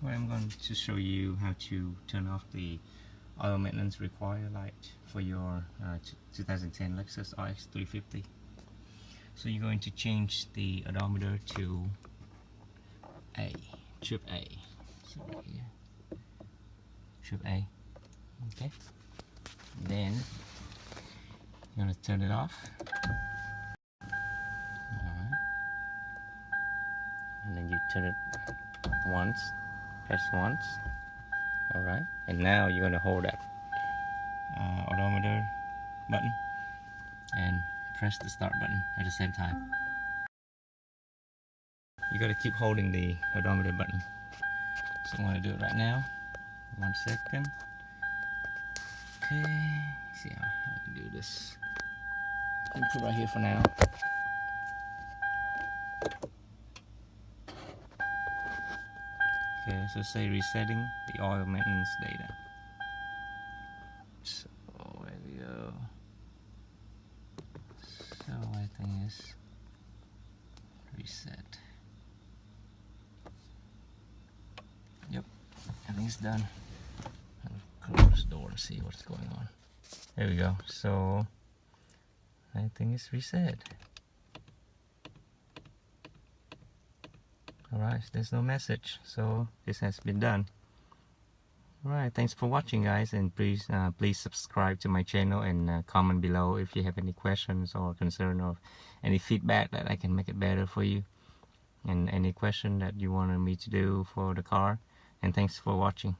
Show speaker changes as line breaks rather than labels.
Well, I'm going to show you how to turn off the oil maintenance required light for your 2010 Lexus RX 350. So you're going to change the odometer to A, trip A. So right here, trip A. Okay. Then you're going to turn it off. Alright. And then you turn it once, press once. Alright. And now you're going to hold that odometer button and press the start button at the same time. You got to keep holding the odometer button. So I'm going to do it right now. 1 second. Okay, see how I can do this. I can put right here for now. Okay, so say resetting the oil maintenance data. So there we go. So I think is reset. Yep, I think it's done. I'll close the door and see what's going on. There we go. So I think it's reset. Alright, there's no message, so this has been done. Alright, thanks for watching guys, and please subscribe to my channel and comment below if you have any questions or concern or any feedback that I can make it better for you, and any question that you wanted me to do for the car. And thanks for watching.